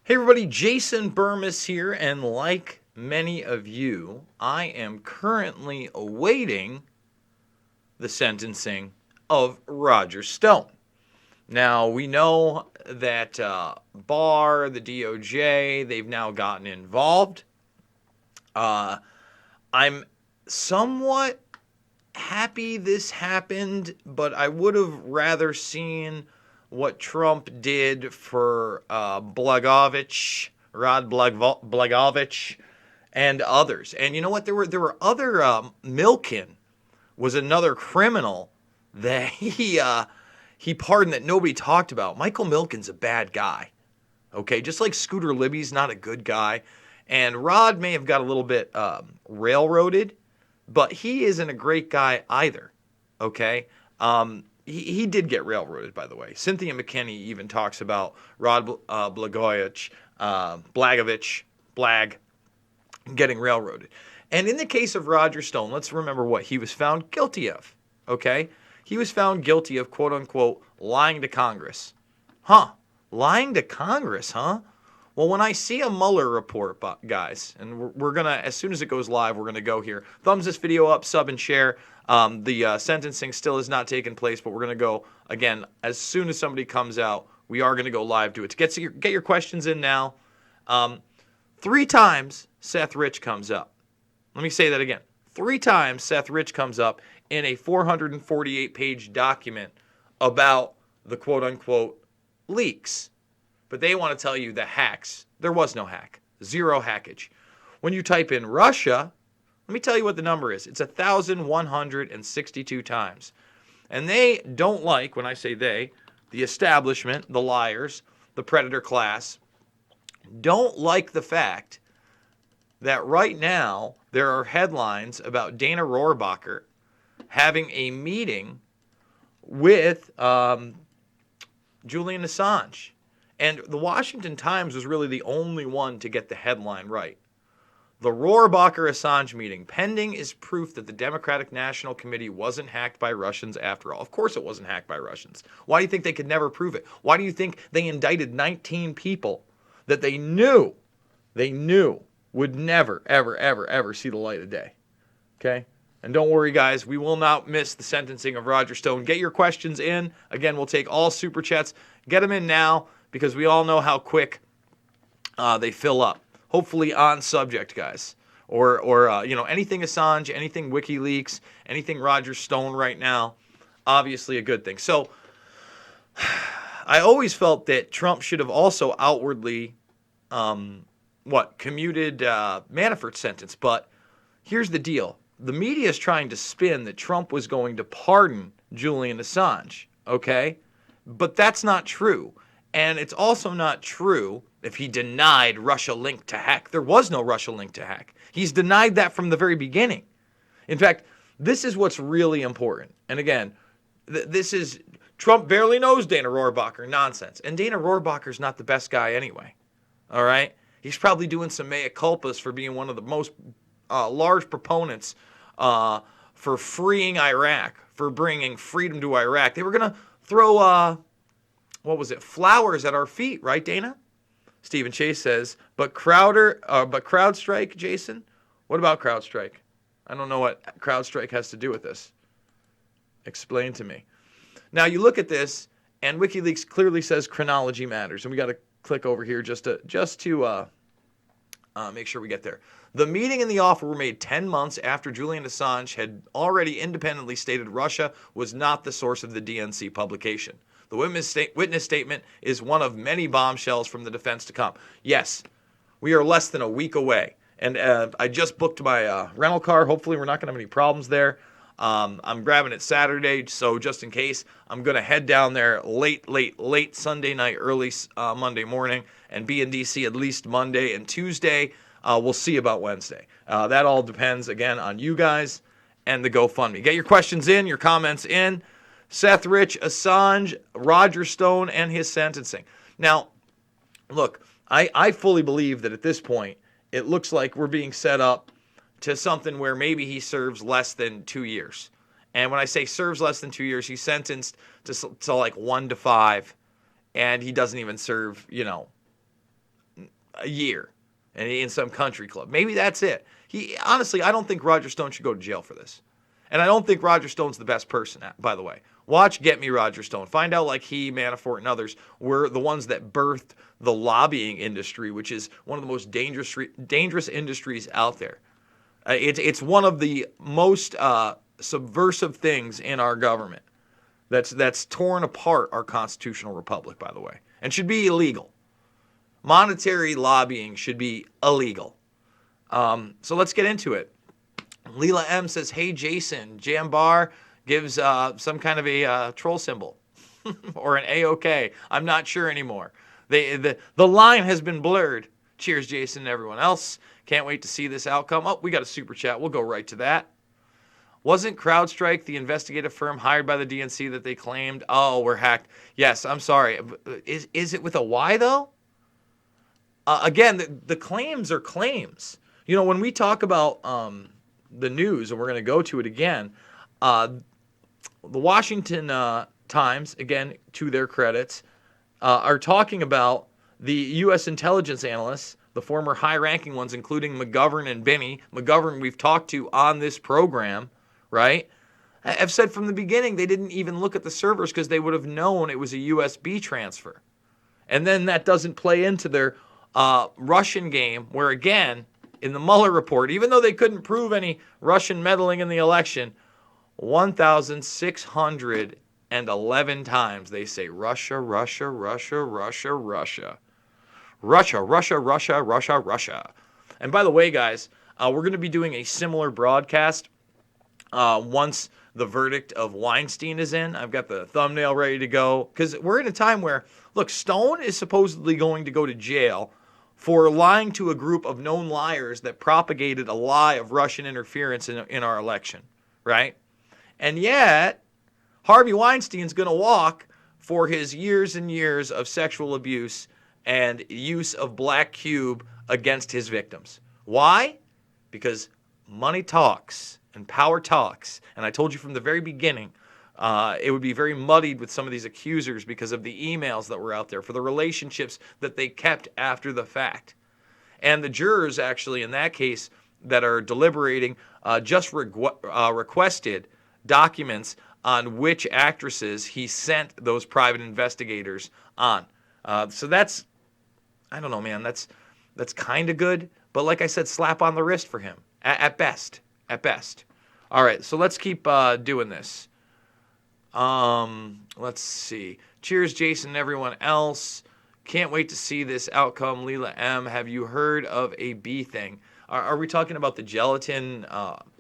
Hey everybody, Jason Burmis here, and like many of you, I am currently awaiting the sentencing of Roger Stone. Now, we know that Barr, the DOJ, they've now gotten involved. I'm somewhat happy this happened, but I would have rather seen what Trump did for Blagojevich, Rod Blagojevich, and others. And you know what? There were other Milken was another criminal that he pardoned that nobody talked about. Michael Milken's a bad guy. Okay, just like Scooter Libby's not a good guy, and Rod may have got a little bit railroaded, but he isn't a great guy either. Okay. He did get railroaded, by the way. Cynthia McKinney even talks about Rod Blagojevich, Blag, getting railroaded. And in the case of Roger Stone, let's remember what he was found guilty of, okay? He was found guilty of, quote-unquote, lying to Congress. Lying to Congress, huh? Well, when I see a Mueller report, guys, and we're going to, as soon as it goes live, we're going to go here. Thumbs this video up, sub, and share. The sentencing still has not taken place, but we're going to go, again, as soon as somebody comes out, we are going to go live to it. Get your questions in now. 3 times Seth Rich comes up. Let me say that again. 3 times Seth Rich comes up in a 448-page document about the quote-unquote leaks. But they want to tell you the hacks. There was no hack. 0 hackage. When you type in Russia, let me tell you what the number is. It's 1,162 times. And they don't like, when I say they, the establishment, the liars, the predator class, don't like the fact that right now there are headlines about Dana Rohrabacher having a meeting with Julian Assange. And the Washington Times was really the only one to get the headline right. The Rohrabacher-Assange meeting. Pending is proof that the Democratic National Committee wasn't hacked by Russians after all. Of course it wasn't hacked by Russians. Why do you think they could never prove it? Why do you think they indicted 19 people that they knew would never, ever, ever, ever see the light of day? Okay? And don't worry, guys. We will not miss the sentencing of Roger Stone. Get your questions in. Again, we'll take all super chats. Get them in now, because we all know how quick they fill up. Hopefully on subject, guys. Or anything Assange, anything WikiLeaks, anything Roger Stone right now, obviously a good thing. So I always felt that Trump should have also outwardly commuted Manafort's sentence. But here's the deal. The media is trying to spin that Trump was going to pardon Julian Assange, okay? But that's not true. And it's also not true if he denied Russia linked to hack. There was no Russia linked to hack. He's denied that from the very beginning. In fact, this is what's really important. And again, this is Trump barely knows Dana Rohrabacher. Nonsense. And Dana Rohrabacher's not the best guy anyway. All right? He's probably doing some mea culpas for being one of the most large proponents for freeing Iraq, for bringing freedom to Iraq. They were going to throw flowers at our feet, right, Dana? Stephen Chase says, but CrowdStrike, Jason? What about CrowdStrike? I don't know what CrowdStrike has to do with this. Explain to me. Now, you look at this, and WikiLeaks clearly says chronology matters, and we got to click over here just to make sure we get there. The meeting and the offer were made 10 months after Julian Assange had already independently stated Russia was not the source of the DNC publication. The witness statement is one of many bombshells from the defense to come. Yes, we are less than a week away. And I just booked my rental car. Hopefully we're not going to have any problems there. I'm grabbing it Saturday, so just in case, I'm going to head down there late Sunday night, early Monday morning, and be in D.C. at least Monday and Tuesday. We'll see about Wednesday. That all depends, again, on you guys and the GoFundMe. Get your questions in, your comments in. Seth Rich, Assange, Roger Stone, and his sentencing. Now, look, I fully believe that at this point, it looks like we're being set up to something where maybe he serves less than 2 years. And when I say serves less than 2 years, he's sentenced to like 1 to 5, and he doesn't even serve, a year and in some country club. Maybe that's it. Honestly, I don't think Roger Stone should go to jail for this. And I don't think Roger Stone's the best person, by the way. Watch Get Me Roger Stone. Find out like he, Manafort, and others were the ones that birthed the lobbying industry, which is one of the most dangerous industries out there. It's one of the most subversive things in our government that's torn apart our constitutional republic, by the way, and should be illegal. Monetary lobbying should be illegal. So let's get into it. Leela M says, hey, Jason, Jam Barr gives some kind of a troll symbol or an A-OK. I'm not sure anymore. The line has been blurred. Cheers, Jason, and everyone else. Can't wait to see this outcome. Oh, we got a super chat. We'll go right to that. Wasn't CrowdStrike the investigative firm hired by the DNC that they claimed, oh, we're hacked? Yes, I'm sorry. Is it with a Y, though? Again, the claims are claims. You know, when we talk about the news, and we're going to go to it again, the Washington Times, again, to their credits, are talking about the U.S. intelligence analysts, the former high-ranking ones, including McGovern and Binney. McGovern we've talked to on this program, right? I've said from the beginning they didn't even look at the servers because they would have known it was a USB transfer. And then that doesn't play into their Russian game where, again, in the Mueller report, even though they couldn't prove any Russian meddling in the election, 1,611 times they say Russia, Russia, Russia, Russia, Russia. Russia, Russia, Russia, Russia, Russia. And by the way, guys, we're going to be doing a similar broadcast once the verdict of Weinstein is in. I've got the thumbnail ready to go because we're in a time where, look, Stone is supposedly going to go to jail for lying to a group of known liars that propagated a lie of Russian interference in our election, right? And yet, Harvey Weinstein's going to walk for his years and years of sexual abuse and use of black cube against his victims. Why? Because money talks and power talks. And I told you from the very beginning, it would be very muddied with some of these accusers because of the emails that were out there, for the relationships that they kept after the fact. And the jurors, actually, in that case, that are deliberating, just requested documents on which actresses he sent those private investigators on. So that's, I don't know, man, that's kind of good. But like I said, slap on the wrist for him, at best. All right, so let's keep doing this. Let's see. Cheers, Jason and everyone else. Can't wait to see this outcome. Leela M, have you heard of a bee thing? Are we talking about the gelatin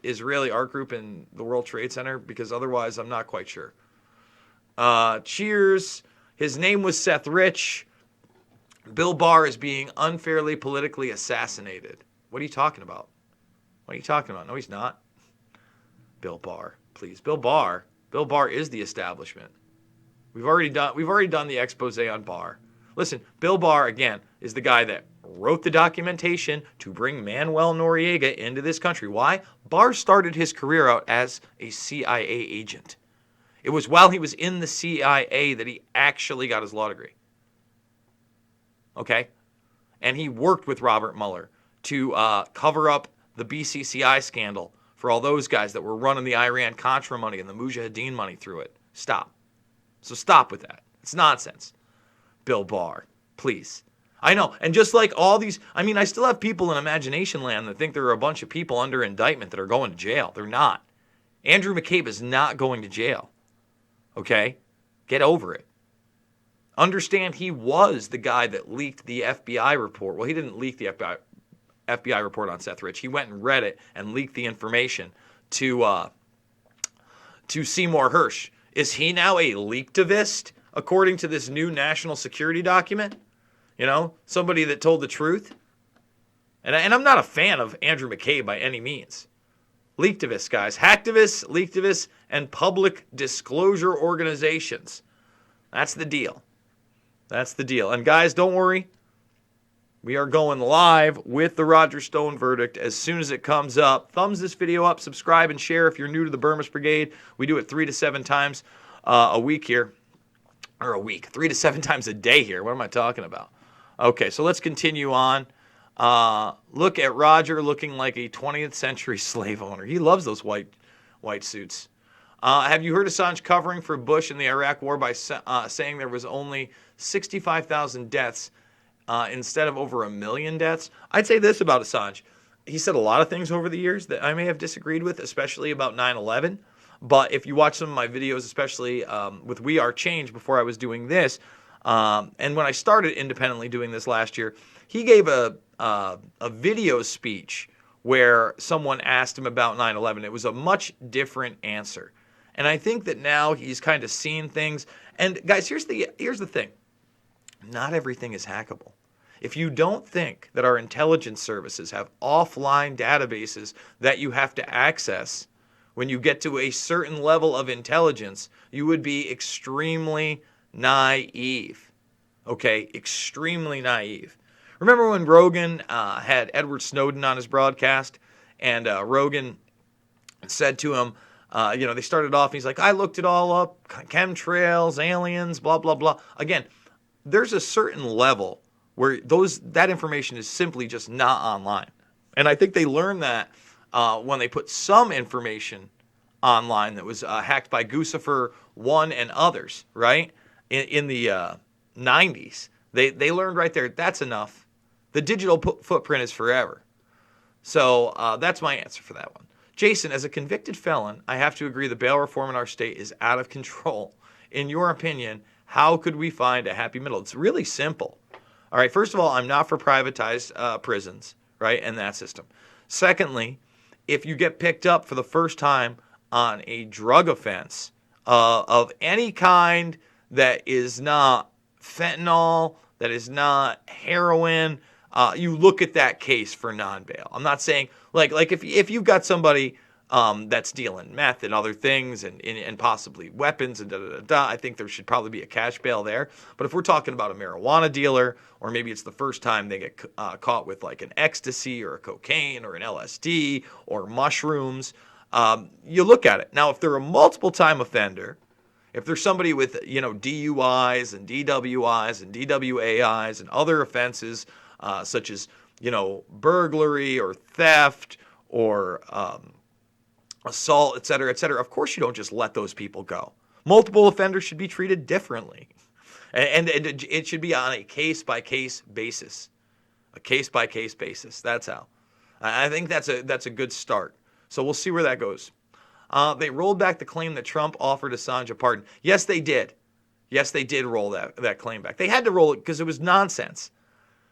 Israeli art group in the World Trade Center? Because otherwise, I'm not quite sure. Cheers. His name was Seth Rich. Bill Barr is being unfairly politically assassinated. What are you talking about? No, he's not. Bill Barr, please. Bill Barr is the establishment. We've already done the expose on Barr. Listen, Bill Barr, again, is the guy that wrote the documentation to bring Manuel Noriega into this country. Why? Barr started his career out as a CIA agent. It was while he was in the CIA that he actually got his law degree. Okay? And he worked with Robert Mueller to cover up the BCCI scandal for all those guys that were running the Iran-Contra money and the Mujahideen money through it. Stop. So stop with that. It's nonsense. Bill Barr, please. I know. And just like all these, I still have people in imagination land that think there are a bunch of people under indictment that are going to jail. They're not. Andrew McCabe is not going to jail. Okay? Get over it. Understand he was the guy that leaked the FBI report. Well, he didn't leak the FBI report on Seth Rich. He went and read it and leaked the information to Seymour Hersh. Is he now a leaktivist, according to this new national security document? You know, somebody that told the truth? And I'm not a fan of Andrew McCabe by any means. Leaktivists, guys. Hacktivists, leaktivists, and public disclosure organizations. That's the deal. That's the deal. And guys, don't worry. We are going live with the Roger Stone verdict as soon as it comes up. Thumbs this video up, subscribe, and share if you're new to the Burmese Brigade. We do it 3 to 7 times a week here. Or a week. 3 to 7 times a day here. What am I talking about? Okay, so let's continue on. Look at Roger looking like a 20th century slave owner. He loves those white suits. Have you heard Assange covering for Bush in the Iraq War by saying there was only 65,000 deaths instead of over 1 million deaths? I'd say this about Assange. He said a lot of things over the years that I may have disagreed with, especially about 9/11. But if you watch some of my videos, especially with We Are Change before I was doing this, and when I started independently doing this last year, he gave a video speech where someone asked him about 9/11. It was a much different answer. And I think that now he's kind of seen things. And guys, here's the thing. Not everything is hackable. If you don't think that our intelligence services have offline databases that you have to access when you get to a certain level of intelligence, you would be extremely naive. Okay? Extremely naive. Remember when Rogan had Edward Snowden on his broadcast, and Rogan said to him, they started off, and he's like, I looked it all up, chemtrails, aliens, blah, blah, blah. Again, there's a certain level where that information is simply just not online. And I think they learned that when they put some information online that was hacked by Guccifer 1 and others, right? In the 90s. They learned right there, that's enough. The digital footprint is forever. So that's my answer for that one. Jason, as a convicted felon, I have to agree the bail reform in our state is out of control. In your opinion, how could we find a happy middle? It's really simple. All right, first of all, I'm not for privatized prisons, right, and that system. Secondly, if you get picked up for the first time on a drug offense of any kind that is not fentanyl, that is not heroin, you look at that case for non-bail. I'm not saying, like if you've got somebody that's dealing meth and other things and possibly weapons and I think there should probably be a cash bail there. But if we're talking about a marijuana dealer, or maybe it's the first time they get caught with like an ecstasy or a cocaine or an LSD or mushrooms, you look at it. Now, if they're a multiple time offender, if there's somebody with, DUIs and DWIs and DWAIs and other offenses such as, burglary or theft or assault, et cetera, of course you don't just let those people go. Multiple offenders should be treated differently. And it should be on a case-by-case basis. A case-by-case basis. That's how. I think that's a good start. So we'll see where that goes. They rolled back the claim that Trump offered Assange a pardon. Yes, they did. Yes, they did roll that claim back. They had to roll it because it was nonsense.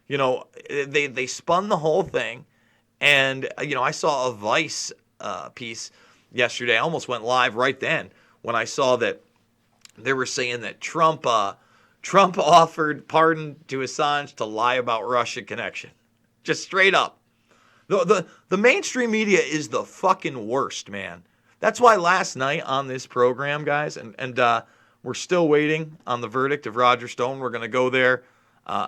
They spun the whole thing. And, I saw a Vice piece yesterday. I almost went live right then when I saw that they were saying that Trump offered pardon to Assange to lie about Russia connection. Just straight up. The mainstream media is the fucking worst, man. That's why last night on this program, guys, and we're still waiting on the verdict of Roger Stone. We're going to go there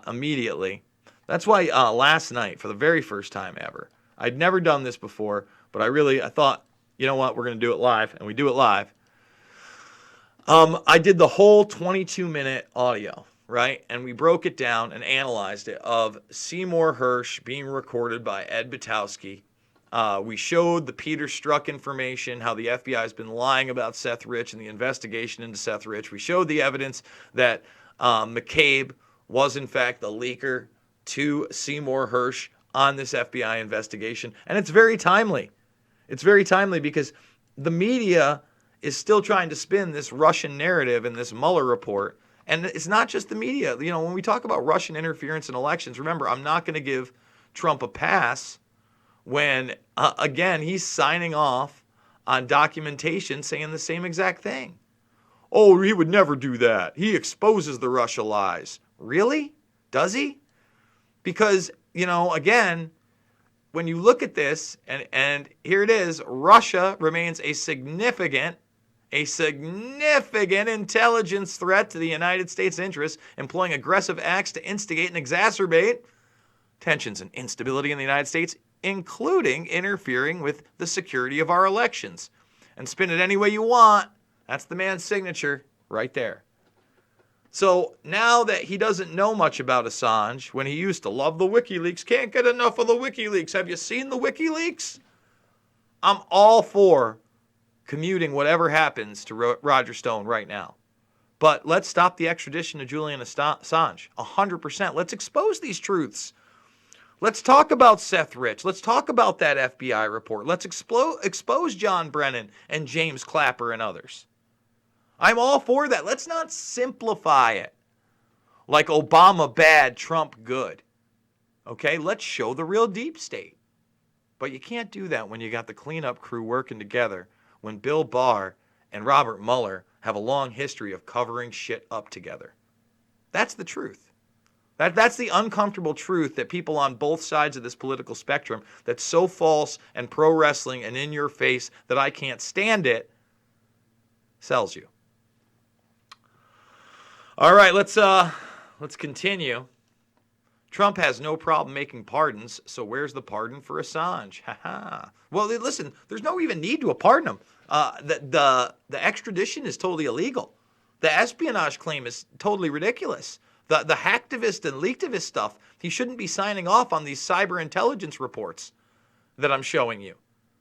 immediately. That's why last night, for the very first time ever, I'd never done this before, but I thought, you know what, we're going to do it live, and we do it live. I did the whole 22-minute audio, right? And we broke it down and analyzed it of Seymour Hersh being recorded by Ed Butowski. We showed the Peter Strzok information, how the FBI has been lying about Seth Rich and the investigation into Seth Rich. We showed the evidence that McCabe was, in fact, the leaker to Seymour Hersh on this FBI investigation. And it's very timely. It's very timely because the media is still trying to spin this Russian narrative in this Mueller report. And it's not just the media. When we talk about Russian interference in elections, remember, I'm not going to give Trump a pass when, again, he's signing off on documentation saying the same exact thing. Oh, he would never do that. He exposes the Russia lies. Really? Does he? Because, again, when you look at this, and here it is, Russia remains a significant intelligence threat to the United States interests, employing aggressive acts to instigate and exacerbate tensions and instability in the United States, including interfering with the security of our elections. And spin it any way you want. That's the man's signature right there. So now that he doesn't know much about Assange, when he used to love the WikiLeaks, can't get enough of the WikiLeaks. Have you seen the WikiLeaks? I'm all for commuting whatever happens to Roger Stone right now. But let's stop the extradition of Julian Assange. 100%. Let's expose these truths. Let's talk about Seth Rich. Let's talk about that FBI report. Let's expose John Brennan and James Clapper and others. I'm all for that. Let's not simplify it like Obama bad, Trump good. Okay, let's show the real deep state. But you can't do that when you got the cleanup crew working together, when Bill Barr and Robert Mueller have a long history of covering shit up together. That's the truth. That's the uncomfortable truth that people on both sides of this political spectrum, that's so false and pro-wrestling and in your face that I can't stand it, sells you. All right, let's continue. Trump has no problem making pardons, so where's the pardon for Assange? Well, listen, there's no even need to pardon him. The extradition is totally illegal. The espionage claim is totally ridiculous. The hacktivist and leaktivist stuff, he shouldn't be signing off on these cyber intelligence reports that I'm showing you.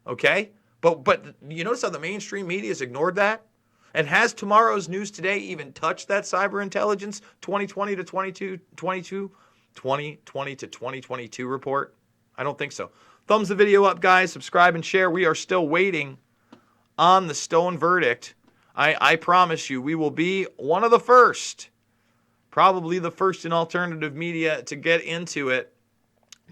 Okay? But you notice how the mainstream media has ignored that? And has tomorrow's news today even touched that cyber intelligence 2020 to 2022 report? I don't think so. Thumbs the video up, guys. Subscribe and share. We are still waiting on the Stone verdict. I promise you, we will be one of the first, probably the first in alternative media to get into it,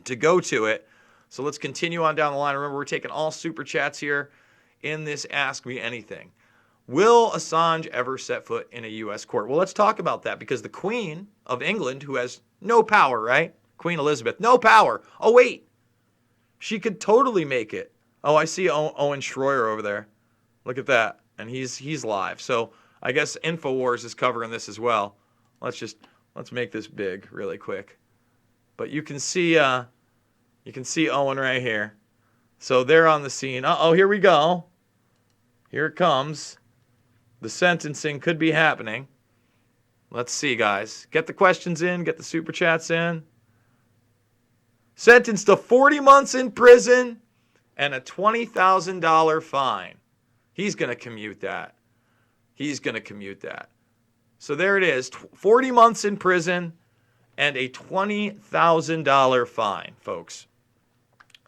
to go to it. So let's continue on down the line. Remember, we're taking all super chats here in this Ask Me Anything. Will Assange ever set foot in a U.S. court? Well, let's talk about that, because the Queen of England, who has no power, right? Queen Elizabeth, no power. Oh, wait. She could totally make it. Oh, I see Owen Schroyer over there. Look at that. And he's live. So I guess InfoWars is covering this as well. Let's make this big really quick. But you can see Owen right here. So they're on the scene. Uh-oh, here we go. Here it comes. The sentencing could be happening. Let's see, guys. Get the questions in. Get the super chats in. Sentenced to 40 months in prison and a $20,000 fine. He's going to commute that. So there it is. 40 months in prison and a $20,000 fine, folks.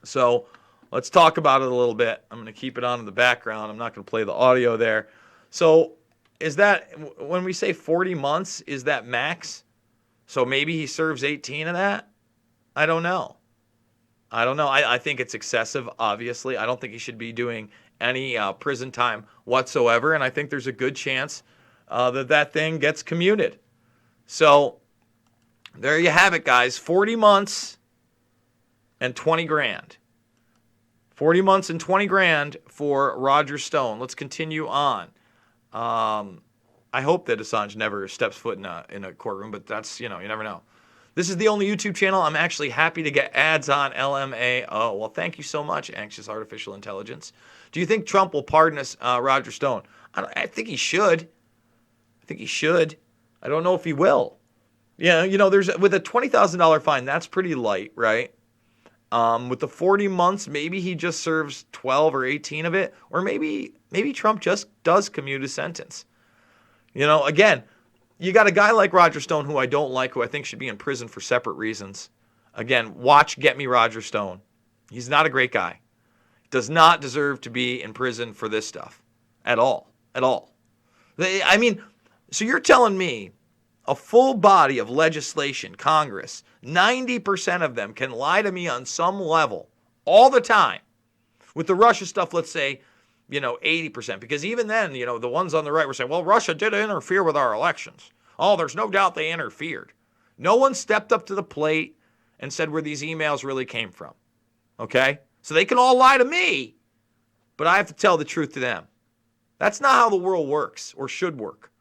So let's talk about it a little bit. I'm going to keep it on in the background. I'm not going to play the audio there. So is that, when we say 40 months, is that max? So maybe he serves 18 of that? I don't know. I think it's excessive, obviously. I don't think he should be doing any prison time whatsoever. And I think there's a good chance that thing gets commuted. So there you have it, guys. 40 months and 20 grand. 40 months and 20 grand for Roger Stone. Let's continue on. I hope that Assange never steps foot in a courtroom, but that's, you never know. This is the only YouTube channel I'm actually happy to get ads on, LMA. Oh, well, thank you so much, Anxious Artificial Intelligence. Do you think Trump will pardon us, Roger Stone? I think he should. I don't know if he will. Yeah, there's with a $20,000 fine, that's pretty light, right? With the 40 months, maybe he just serves 12 or 18 of it, or maybe Trump just does commute his sentence. Again, you got a guy like Roger Stone, who I don't like, who I think should be in prison for separate reasons. Again, watch Get Me Roger Stone. He's not a great guy. Does not deserve to be in prison for this stuff at all. I mean, so you're telling me a full body of legislation, Congress, 90% of them can lie to me on some level all the time. With the Russia stuff, let's say, 80%. Because even then, the ones on the right were saying, well, Russia did interfere with our elections. Oh, there's no doubt they interfered. No one stepped up to the plate and said where these emails really came from. Okay? So they can all lie to me, but I have to tell the truth to them. That's not how the world works or should work.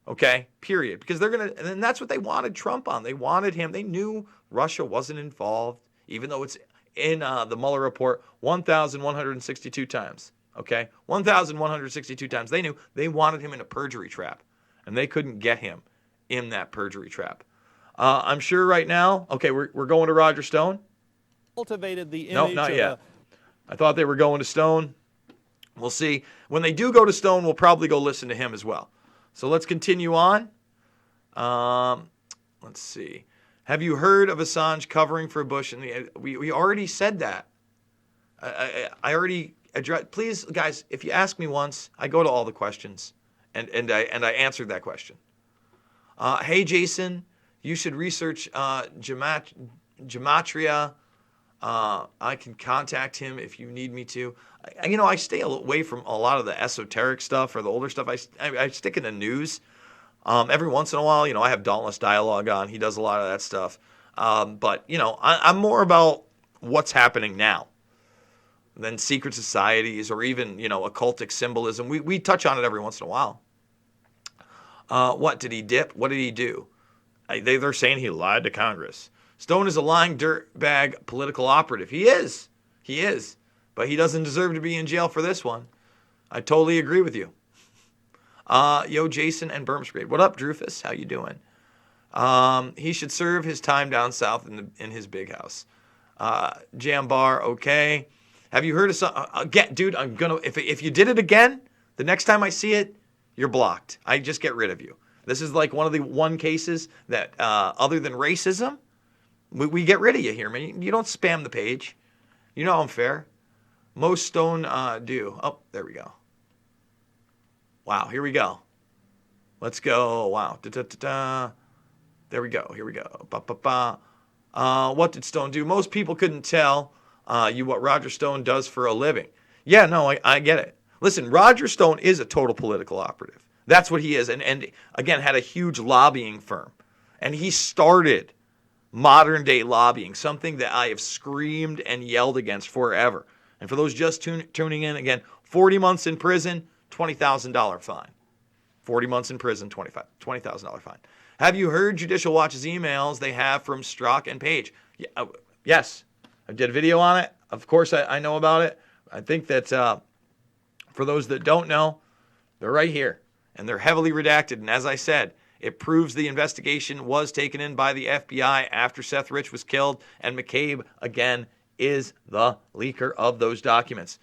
Okay? Period. Because and that's what they wanted Trump on. They wanted him. They knew Russia wasn't involved, even though it's in the Mueller report 1,162 times. Okay? 1,162 times. They knew they wanted him in a perjury trap, and they couldn't get him in that perjury trap. I'm sure right now, okay, we're going to Roger Stone. Cultivated the image. No, not yet. I thought they were going to Stone. We'll see. When they do go to Stone, we'll probably go listen to him as well. So let's continue on. Let's see. Have you heard of Assange covering for Bush? We already said that. I already addressed. Please, guys, if you ask me once, I go to all the questions, and I answered that question. Hey, Jason, you should research gematria. I can contact him if you need me to. I stay away from a lot of the esoteric stuff or the older stuff. I stick in the news. Every once in a while, I have Dauntless Dialogue on. He does a lot of that stuff. But I'm more about what's happening now than secret societies or even, occultic symbolism. We touch on it every once in a while. What did he dip? What did he do? They're saying he lied to Congress. Stone is a lying dirtbag political operative. He is. But he doesn't deserve to be in jail for this one. I totally agree with you. Yo, Jason and Burm's Brigade. What up, Drufus? How you doing? He should serve his time down south in his big house. Jam Barr, okay. Have you heard of some? Again, dude, I'm gonna. If you did it again, the next time I see it, you're blocked. I just get rid of you. This is like one of the cases that, other than racism, we get rid of you here, man. You don't spam the page. You know I'm fair. Most Stone do. Oh, there we go. Wow, here we go. Let's go. Wow. There we go. Here we go. What did Stone do? Most people couldn't tell what Roger Stone does for a living. Yeah, no, I get it. Listen, Roger Stone is a total political operative. That's what he is. And again, had a huge lobbying firm. And he started modern day lobbying, something that I have screamed and yelled against forever. And for those just tuning in, again, 40 months in prison, $20,000 fine. 40 months in prison, $20,000 fine. Have you heard Judicial Watch's emails they have from Strzok and Page? Yeah, yes, I did a video on it. Of course, I know about it. I think that for those that don't know, they're right here. And they're heavily redacted. And as I said, it proves the investigation was taken in by the FBI after Seth Rich was killed. And McCabe, again, is the leaker of those documents.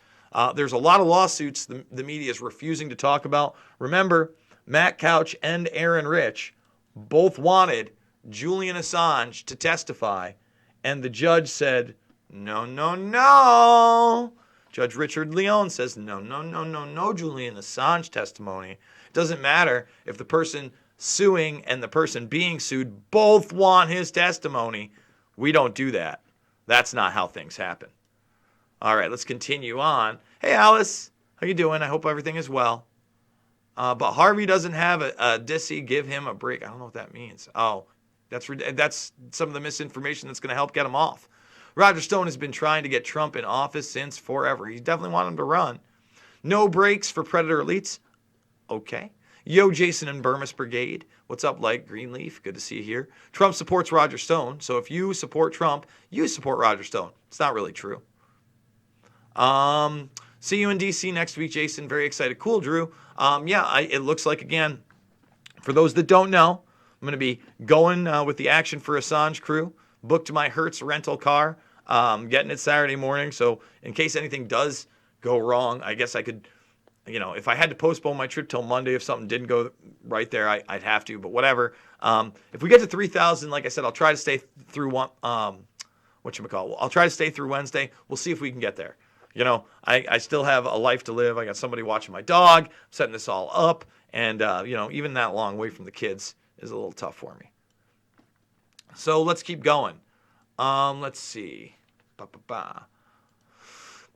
There's a lot of lawsuits the media is refusing to talk about. Remember, Matt Couch and Aaron Rich both wanted Julian Assange to testify. And the judge said, no, no, no. Judge Richard Leon says, no, Julian Assange testimony. It doesn't matter if the person suing and the person being sued both want his testimony. We don't do that. That's not how things happen. All right, let's continue on. Hey, Alice, how you doing? I hope everything is well. But Harvey doesn't have a dissy. Give him a break. I don't know what that means. Oh, that's some of the misinformation that's going to help get him off. Roger Stone has been trying to get Trump in office since forever. He definitely wanted him to run. No breaks for Predator elites. Okay. Yo, Jason and Burmese Brigade. What's up, Light Greenleaf? Good to see you here. Trump supports Roger Stone. So if you support Trump, you support Roger Stone. It's not really true. See you in D.C. next week, Jason. Very excited. Cool, Drew. It looks like, again, for those that don't know, I'm going to be going with the Action for Assange crew. Booked my Hertz rental car. Getting it Saturday morning. So in case anything does go wrong, I guess I could, if I had to postpone my trip till Monday, if something didn't go right there, I'd have to. But whatever. If we get to 3,000, like I said, I'll try to stay through I'll try to stay through Wednesday. We'll see if we can get there. I still have a life to live. I got somebody watching my dog, I'm setting this all up. And, even that long way from the kids is a little tough for me. So let's keep going. Let's see.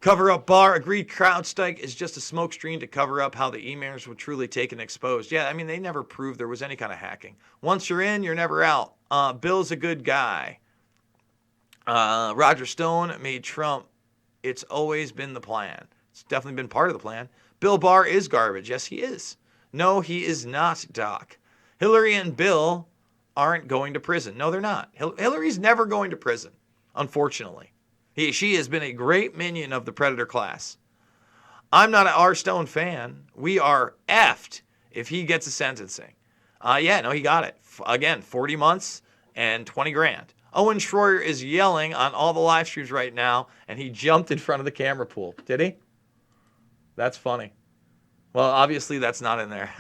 Cover up Barr. Agreed CrowdStrike is just a smokescreen to cover up how the emails were truly taken exposed. Yeah, I mean, they never proved there was any kind of hacking. Once you're in, you're never out. Bill's a good guy. Roger Stone made Trump. It's always been the plan. It's definitely been part of the plan. Bill Barr is garbage. Yes, he is. No, he is not, Doc. Hillary and Bill aren't going to prison. No, they're not. Hillary's never going to prison, unfortunately. She has been a great minion of the Predator class. I'm not an R. Stone fan. We are effed if he gets a sentencing. Yeah, no, he got it. Again, 40 months and 20 grand. Owen Schroyer is yelling on all the live streams right now, and he jumped in front of the camera pool. Did he? That's funny. Well, obviously that's not in there.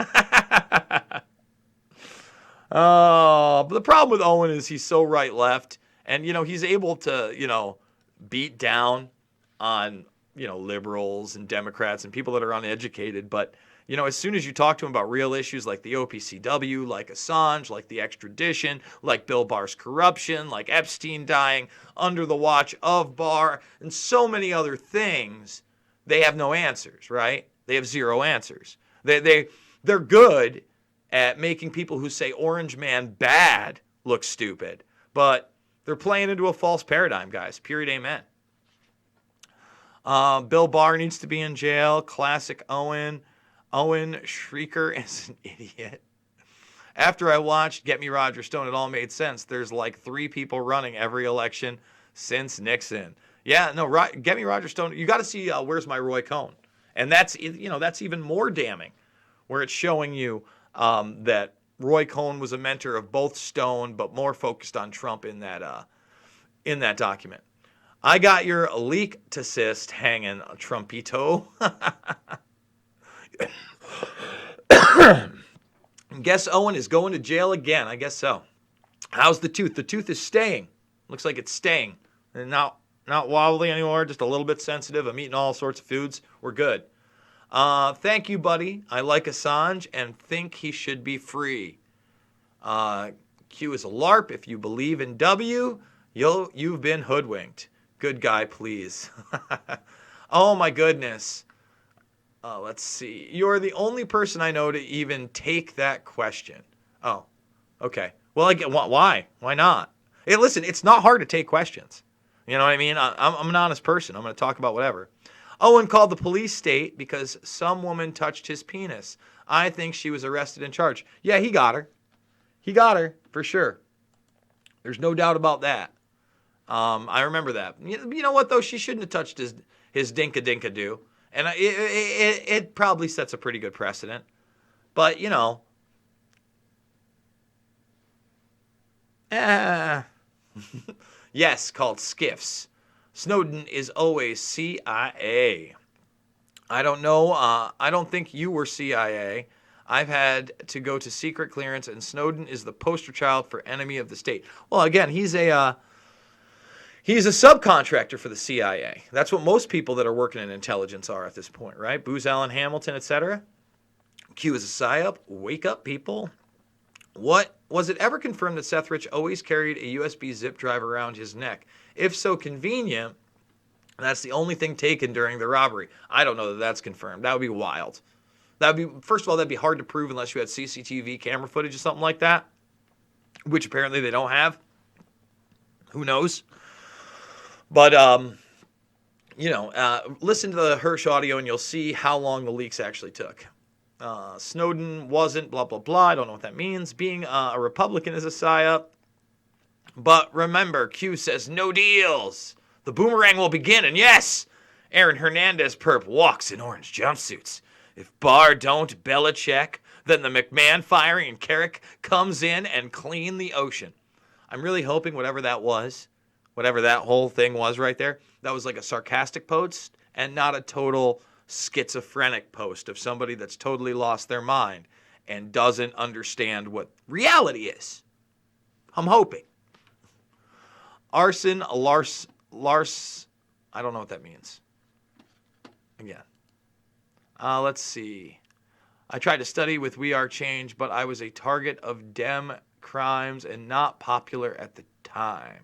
Oh, but the problem with Owen is he's so right-left, and, he's able to, beat down on, liberals and Democrats and people that are uneducated. But, as soon as you talk to him about real issues like the OPCW, like Assange, like the extradition, like Bill Barr's corruption, like Epstein dying under the watch of Barr, and so many other things, they have no answers, right? They have zero answers. They're good at making people who say Orange Man bad look stupid, but they're playing into a false paradigm, guys. Period. Amen. Bill Barr needs to be in jail. Classic Owen. Owen Shrieker is an idiot. After I watched Get Me Roger Stone, it all made sense. There's like 3 people running every election since Nixon. Yeah, no, Get Me Roger Stone. You got to see Where's My Roy Cohn, and that's even more damning, where it's showing you that Roy Cohn was a mentor of both Stone, but more focused on Trump in that document. I got your leak to cyst hanging, Trumpito. Guess Owen is going to jail again. I guess so. How's the tooth? The tooth is staying. Looks like it's staying. And not wobbly anymore, just a little bit sensitive. I'm eating all sorts of foods. We're good. Thank you, buddy. I like Assange and think he should be free. Q is a LARP. If you believe in W, you've been hoodwinked. Good guy, please. Oh, my goodness. Let's see. You're the only person I know to even take that question. Oh, okay. Well, why? Why not? Hey, listen, it's not hard to take questions. You know what I mean? I'm an honest person. I'm going to talk about whatever. Owen called the police state because some woman touched his penis. I think she was arrested and charged. Yeah, he got her. He got her, for sure. There's no doubt about that. I remember that. You know what, though? She shouldn't have touched his dinka-dinka-doo. And it probably sets a pretty good precedent. But, yes, called skiffs. Snowden is always CIA. I don't know. I don't think you were CIA. I've had to go to secret clearance, and Snowden is the poster child for enemy of the state. Well, again, he's a subcontractor for the CIA. That's what most people that are working in intelligence are at this point, right? Booz Allen Hamilton, etc. Q is a psyop. Wake up, people. What was it ever confirmed that Seth Rich always carried a USB zip drive around his neck? If so convenient, that's the only thing taken during the robbery. I don't know that that's confirmed. That would be wild. First of all, that'd be hard to prove unless you had CCTV camera footage or something like that, which apparently they don't have. Who knows? But, listen to the Hirsch audio and you'll see how long the leaks actually took. Snowden wasn't, blah, blah, blah. I don't know what that means. Being a Republican is a psyop. But remember, Q says no deals. The boomerang will begin. And yes, Aaron Hernandez perp walks in orange jumpsuits. If Barr don't Belichick, then the McMahon firing and Carrick comes in and clean the ocean. I'm really hoping whatever that was, whatever that whole thing was right there, that was like a sarcastic post and not a total schizophrenic post of somebody that's totally lost their mind and doesn't understand what reality is. I'm hoping. Arson, Lars, I don't know what that means. Again. Let's see. I tried to study with We Are Change, but I was a target of Dem crimes and not popular at the time.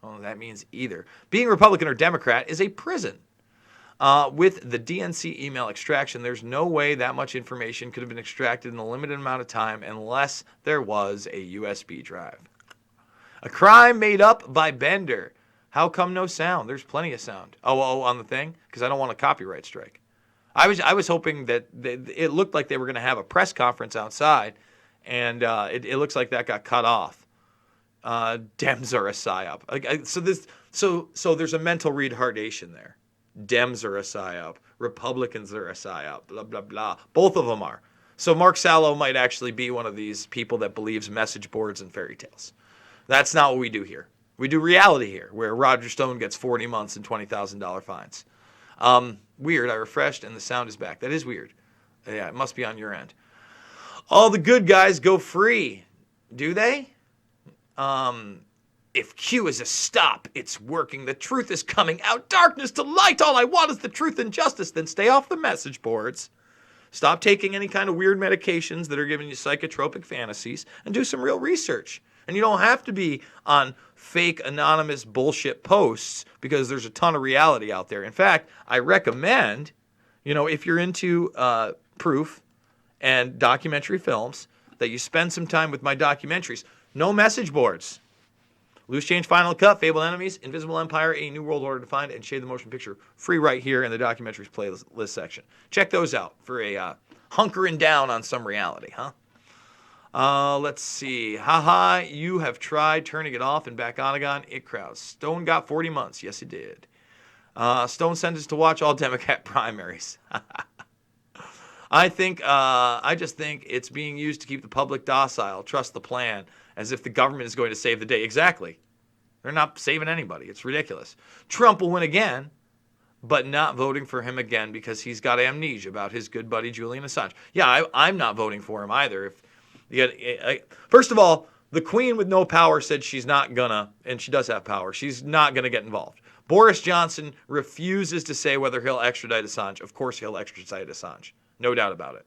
I don't know what that means either. Being Republican or Democrat is a prison. With the DNC email extraction, there's no way that much information could have been extracted in a limited amount of time unless there was a USB drive. A crime made up by Bender. How come no sound? There's plenty of sound. Oh, on the thing? Because I don't want a copyright strike. I was hoping that it looked like they were going to have a press conference outside, and it looks like that got cut off. Dems are a psyop. So there's a mental retardation there. Dems are a psyop. Republicans are a psyop. Blah, blah, blah. Both of them are. So Mark Sallow might actually be one of these people that believes message boards and fairy tales. That's not what we do here. We do reality here, where Roger Stone gets 40 months and $20,000 fines. Weird. I refreshed and the sound is back. That is weird. Yeah, it must be on your end. All the good guys go free. Do they? If Q is a stop, it's working. The truth is coming out. Darkness to light. All I want is the truth and justice. Then stay off the message boards. Stop taking any kind of weird medications that are giving you psychotropic fantasies and do some real research. And you don't have to be on fake anonymous bullshit posts because there's a ton of reality out there. In fact, I recommend, if you're into proof and documentary films, that you spend some time with my documentaries. No message boards. Loose Change Final Cut, Fabled Enemies, Invisible Empire, A New World Order Defined, and Shade the Motion Picture. Free right here in the documentaries playlist section. Check those out for a hunkering down on some reality, huh? Let's see. Haha, you have tried turning it off and back on again. It crowds. Stone got 40 months. Yes, he did. Stone sentenced to watch all Democrat primaries. I just think it's being used to keep the public docile. Trust the plan, as if the government is going to save the day. Exactly. They're not saving anybody. It's ridiculous. Trump will win again, but not voting for him again because he's got amnesia about his good buddy Julian Assange. Yeah, I'm not voting for him either. First of all, the Queen with no power said she's not gonna, and she does have power, she's not gonna get involved. Boris Johnson refuses to say whether he'll extradite Assange. Of course he'll extradite Assange. No doubt about it.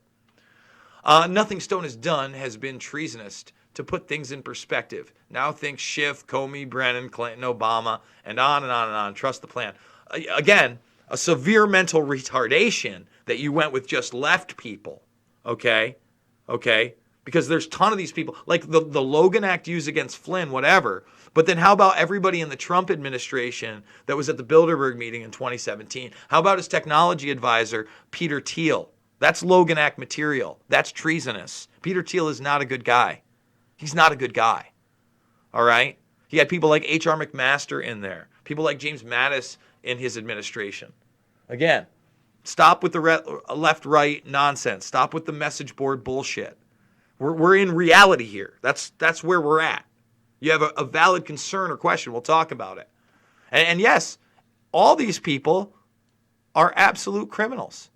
Nothing Stone has done has been treasonous. To put things in perspective. Now think Schiff, Comey, Brennan, Clinton, Obama, and on and on and on. Trust the plan. Again, a severe mental retardation that you went with just left people. Okay? Because there's a ton of these people. Like the Logan Act used against Flynn, whatever. But then how about everybody in the Trump administration that was at the Bilderberg meeting in 2017? How about his technology advisor, Peter Thiel? That's Logan Act material. That's treasonous. Peter Thiel is not a good guy. He's not a good guy. All right? He had people like H.R. McMaster in there. People like James Mattis in his administration. Again, stop with the left-right nonsense. Stop with the message board bullshit. We're in reality here. That's where we're at. You have a valid concern or question, we'll talk about it. And yes, all these people are absolute criminals.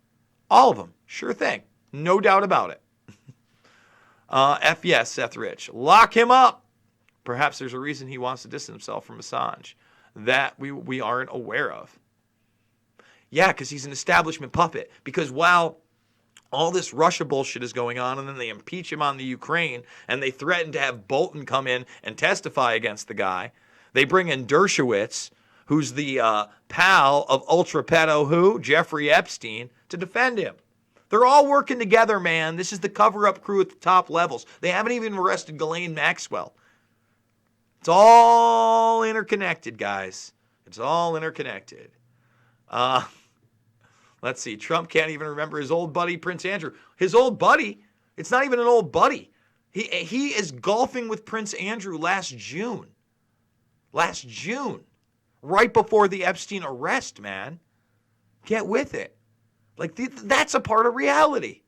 All of them. Sure thing. No doubt about it. F yes, Seth Rich. Lock him up. Perhaps there's a reason he wants to distance himself from Assange that we aren't aware of. Yeah, because he's an establishment puppet. Because while all this Russia bullshit is going on, and then they impeach him on the Ukraine, and they threaten to have Bolton come in and testify against the guy, they bring in Dershowitz, who's the pal of ultra pedo who? Jeffrey Epstein, to defend him. They're all working together, man. This is the cover-up crew at the top levels. They haven't even arrested Ghislaine Maxwell. It's all interconnected, guys. It's all interconnected. Let's see. Trump can't even remember his old buddy, Prince Andrew. His old buddy? It's not even an old buddy. He is golfing with Prince Andrew last June. Last June. Right before the Epstein arrest, man. Get with it. Like, that's a part of reality.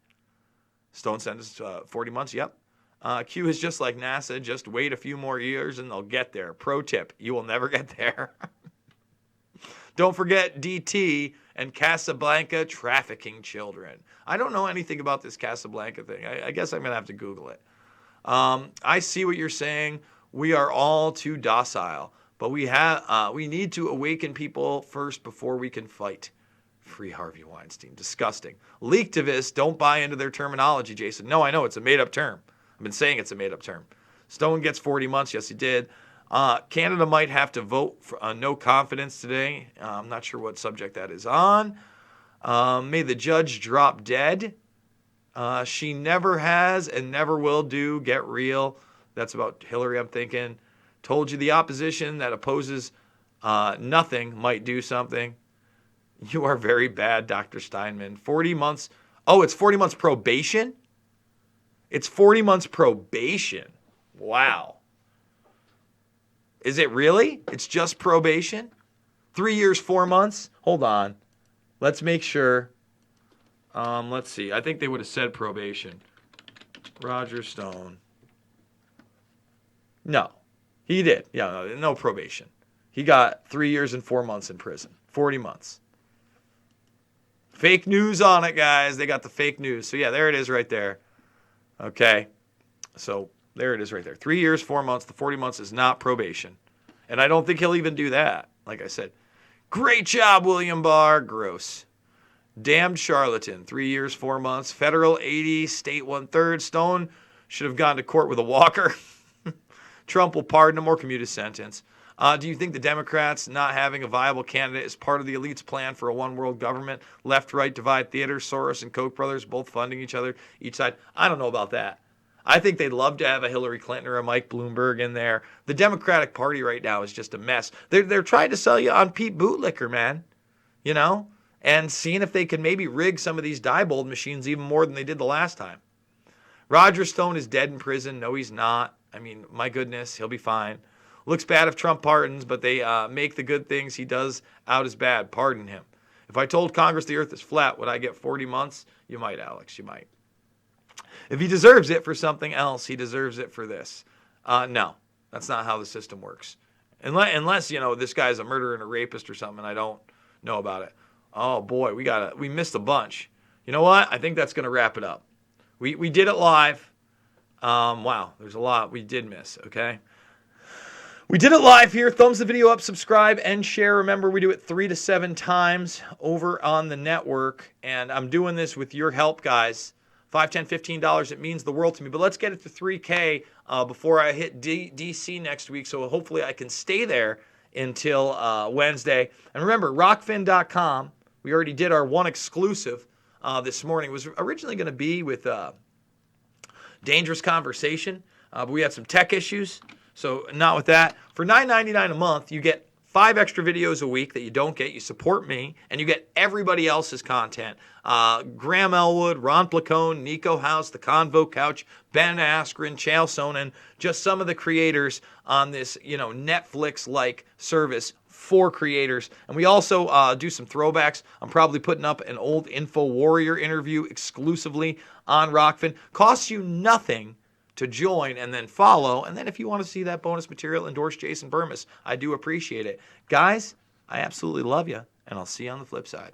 Stone sentenced 40 months, yep. Q is just like NASA. Just wait a few more years and they'll get there. Pro tip, you will never get there. Don't forget DT and Casablanca trafficking children. I don't know anything about this Casablanca thing. I guess I'm going to have to Google it. I see what you're saying. We are all too docile. But we need to awaken people first before we can fight. Free Harvey Weinstein. Disgusting. Leaktivists don't buy into their terminology, Jason. No, I know. It's a made-up term. I've been saying it's a made-up term. Stone gets 40 months. Yes, he did. Canada might have to vote for no confidence today. I'm not sure what subject that is on. May the judge drop dead. She never has and never will do. Get real. That's about Hillary, I'm thinking. Told you the opposition that opposes nothing might do something. You are very bad, Dr. Steinman. 40 months. Oh, it's 40 months probation? It's 40 months probation. Wow. Is it really? It's just probation? 3 years, 4 months? Hold on. Let's make sure. Let's see. I think they would have said probation. Roger Stone. No, he did. Yeah, no probation. He got 3 years and 4 months in prison. 40 months. Fake news on it, guys. They got the fake news. So, yeah, there it is right there. Okay. So, there it is right there. 3 years, 4 months. The 40 months is not probation. And I don't think he'll even do that. Like I said, great job, William Barr. Gross. Damned charlatan. 3 years, 4 months. Federal 80, state 1/3. Stone should have gone to court with a walker. Trump will pardon him or commute his sentence. Do you think the Democrats not having a viable candidate is part of the elite's plan for a one-world government? Left-right divide theater, Soros and Koch brothers both funding each other, each side. I don't know about that. I think they'd love to have a Hillary Clinton or a Mike Bloomberg in there. The Democratic Party right now is just a mess. They're trying to sell you on Pete Bootlicker, man. You know? And seeing if they can maybe rig some of these Diebold machines even more than they did the last time. Roger Stone is dead in prison. No, he's not. I mean, my goodness, he'll be fine. Looks bad if Trump pardons, but they make the good things he does out as bad. Pardon him. If I told Congress the earth is flat, would I get 40 months? You might, Alex. You might. If he deserves it for something else, he deserves it for this. No, that's not how the system works. Unless, you know, this guy's a murderer and a rapist or something, and I don't know about it. Oh, boy, we missed a bunch. You know what? I think that's going to wrap it up. We did it live. Wow, there's a lot we did miss, okay? We did it live here. Thumbs the video up, subscribe, and share. Remember, we do it 3 to 7 times over on the network, and I'm doing this with your help, guys. $5, $10, $15, it means the world to me. But let's get it to 3K before I hit DC next week, so hopefully I can stay there until Wednesday. And remember, rockfin.com, we already did our one exclusive this morning. It was originally going to be with Dangerous Conversation, but we had some tech issues. So not with that. For $9.99 a month, you get 5 extra videos a week that you don't get. You support me, and you get everybody else's content. Graham Elwood, Ron Placone, Nico House, The Convo Couch, Ben Askren, Chael Sonnen, just some of the creators on this, Netflix-like service for creators. And we also do some throwbacks. I'm probably putting up an old InfoWarrior interview exclusively on Rockfin. Costs you nothing to join and then follow. And then if you want to see that bonus material, endorse Jason Burmis. I do appreciate it. Guys, I absolutely love you, and I'll see you on the flip side.